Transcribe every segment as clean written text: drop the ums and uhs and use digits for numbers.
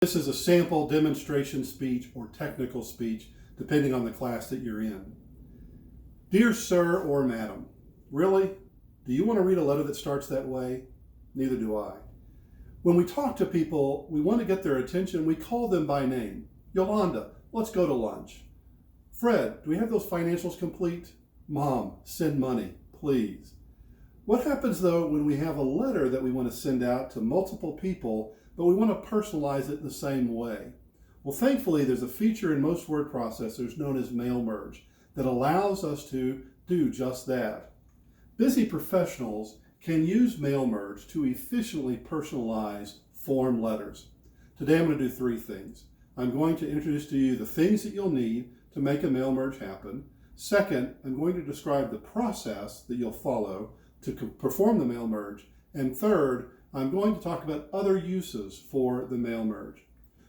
This is a sample demonstration speech or technical speech, depending on the class that you're in. Dear Sir or Madam, really? Do you want to read a letter that starts that way? Neither do I. When we talk to people, we want to get their attention. We call them by name. Yolanda, let's go to lunch. Fred, do we have those financials complete? Mom, send money, please. What happens though when we have a letter that we want to send out to multiple people, but we want to personalize it the same way? Well, thankfully, there's a feature in most word processors known as mail merge that allows us to do just that. Busy professionals can use mail merge to efficiently personalize form letters. Today, I'm going to do three things. I'm going to introduce to you the things that you'll need to make a mail merge happen. Second, I'm going to describe the process that you'll follow to perform the mail merge. And third, I'm going to talk about other uses for the mail merge.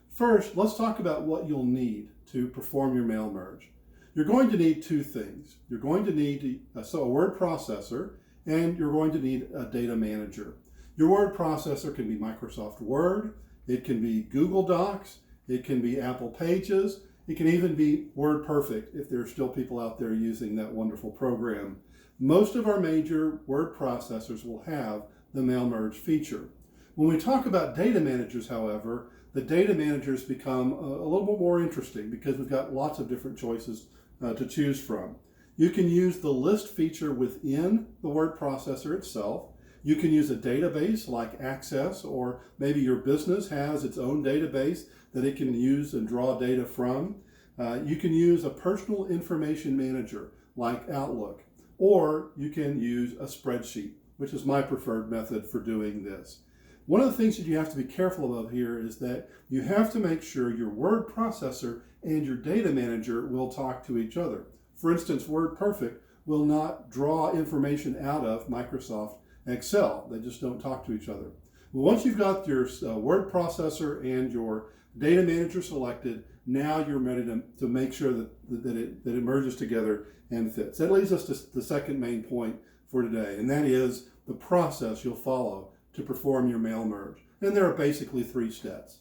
First, let's talk about what you'll need to perform your mail merge. You're going to need two things. You're going to need a word processor, and you're going to need a data manager. Your word processor can be Microsoft Word, it can be Google Docs, it can be Apple Pages, it can even be WordPerfect if there are still people out there using that wonderful program. Most of our major word processors will have the mail merge feature. When we talk about data managers, however, the data managers become a little bit more interesting because we've got lots of different choices to choose from. You can use the list feature within the word processor itself. You can use a database like Access, or maybe your business has its own database that it can use and draw data from. You can use a personal information manager like Outlook, or you can use a spreadsheet, which is my preferred method for doing this. One of the things that you have to be careful about here is that you have to make sure your word processor and your data manager will talk to each other. For instance, WordPerfect will not draw information out of Microsoft Excel. They just don't talk to each other. Well, once you've got your word processor and your data manager selected, now you're ready to make sure that it merges together and fits. That leads us to the second main point for today, and that is the process you'll follow to perform your mail merge. And there are basically three steps.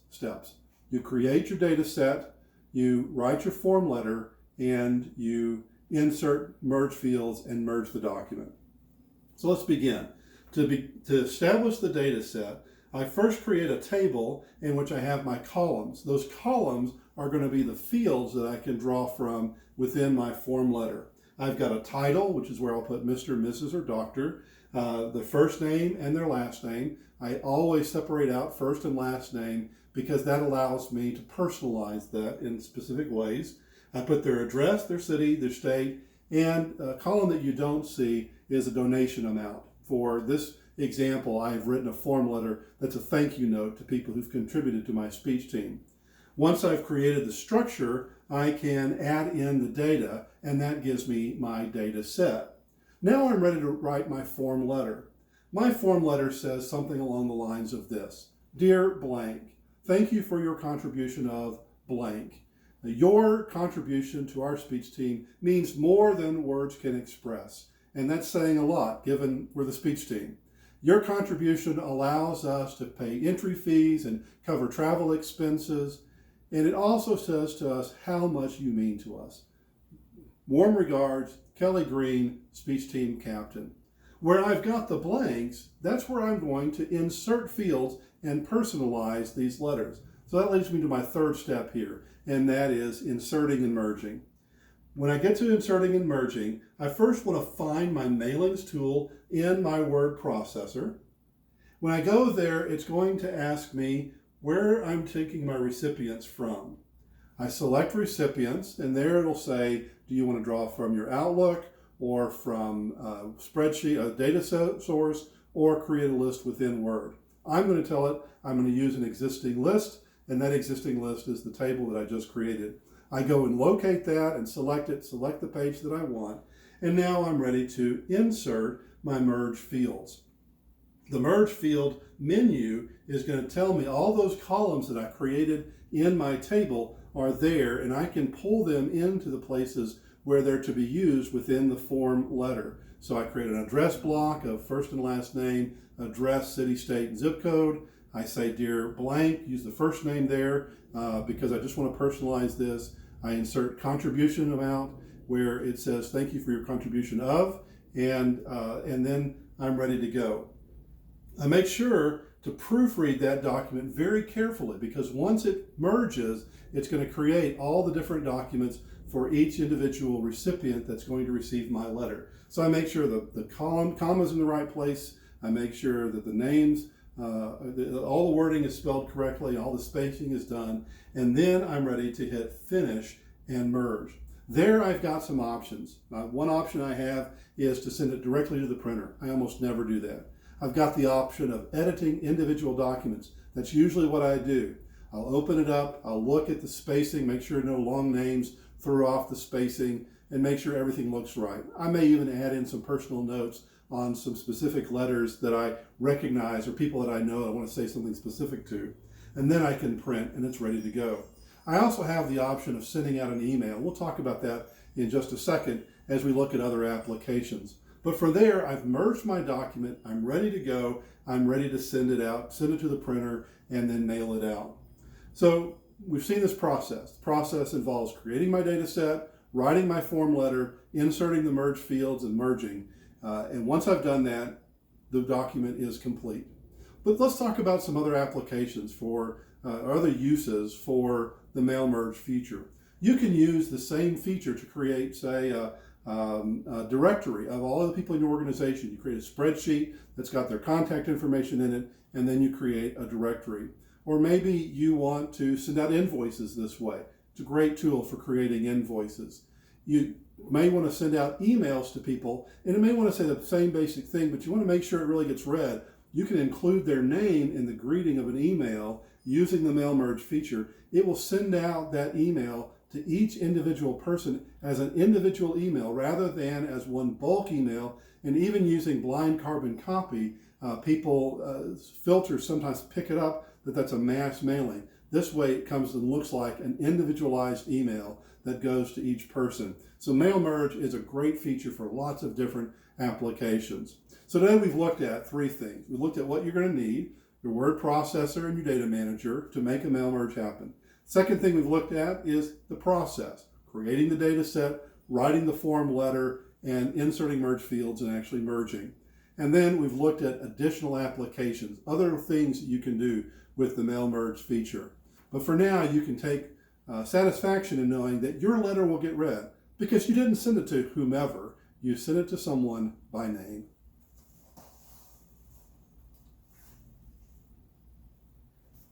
You create your data set, you write your form letter, and you insert merge fields and merge the document. So let's begin. To establish the data set, I first create a table in which I have my columns. Those columns are going to be the fields that I can draw from within my form letter. I've got a title, which is where I'll put Mr., Mrs., or Dr., the first name and their last name. I always separate out first and last name because that allows me to personalize that in specific ways. I put their address, their city, their state, and a column that you don't see is a donation amount. For this example, I've written a form letter that's a thank you note to people who've contributed to my speech team. Once I've created the structure, I can add in the data, and that gives me my data set. Now I'm ready to write my form letter. My form letter says something along the lines of this. Dear blank, thank you for your contribution of blank. Your contribution to our speech team means more than words can express, and that's saying a lot given we're the speech team. Your contribution allows us to pay entry fees and cover travel expenses, and it also says to us how much you mean to us. Warm regards, Kelly Green, speech team captain. Where I've got the blanks, that's where I'm going to insert fields and personalize these letters. So that leads me to my third step here, and that is inserting and merging. When I get to inserting and merging, I first want to find my mailings tool in my word processor. When I go there, it's going to ask me where I'm taking my recipients from. I select recipients, and there it'll say, do you want to draw from your Outlook or from a spreadsheet, a data source, or create a list within Word? I'm going to tell it I'm going to use an existing list, and that existing list is the table that I just created. I go and locate that and select it, select the page that I want, and now I'm ready to insert my merge fields. The merge field menu is going to tell me all those columns that I created in my table are there, and I can pull them into the places where they're to be used within the form letter. So I create an address block of first and last name, address, city, state, and zip code. I say, dear blank, use the first name there because I just want to personalize this. I insert contribution amount where it says, thank you for your contribution of, and then I'm ready to go. I make sure to proofread that document very carefully because once it merges, it's going to create all the different documents for each individual recipient that's going to receive my letter. So I make sure the comma's in the right place. I make sure that the names, all the wording is spelled correctly, all the spacing is done, and then I'm ready to hit finish and merge. There I've got some options. One option I have is to send it directly to the printer. I almost never do that. I've got the option of editing individual documents. That's usually what I do. I'll open it up, I'll look at the spacing, make sure no long names throw off the spacing, and make sure everything looks right. I may even add in some personal notes on some specific letters that I recognize or people that I know I want to say something specific to. And then I can print and it's ready to go. I also have the option of sending out an email. We'll talk about that in just a second as we look at other applications. But for there, I've merged my document, I'm ready to go, I'm ready to send it out, send it to the printer, and then mail it out. So we've seen this process. The process involves creating my data set, writing my form letter, inserting the merge fields, and merging. And once I've done that, the document is complete. But let's talk about some other applications for, or other uses for the mail merge feature. You can use the same feature to create, say, a directory of all of the people in your organization. You create a spreadsheet that's got their contact information in it, and then you create a directory. Or maybe you want to send out invoices this way. It's a great tool for creating invoices. You may want to send out emails to people, and it may want to say the same basic thing, but you want to make sure it really gets read. You can include their name in the greeting of an email using the mail merge feature. It will send out that email to each individual person as an individual email rather than as one bulk email. And even using blind carbon copy, filters sometimes pick it up that that's a mass mailing. This way it comes and looks like an individualized email that goes to each person. So mail merge is a great feature for lots of different applications. So today we've looked at three things. We looked at what you're going to need, your word processor and your data manager to make a mail merge happen. Second thing we've looked at is the process, creating the data set, writing the form letter, and inserting merge fields and actually merging. And then we've looked at additional applications, other things that you can do with the mail merge feature. But for now, you can take satisfaction in knowing that your letter will get read because you didn't send it to whomever, you sent it to someone by name.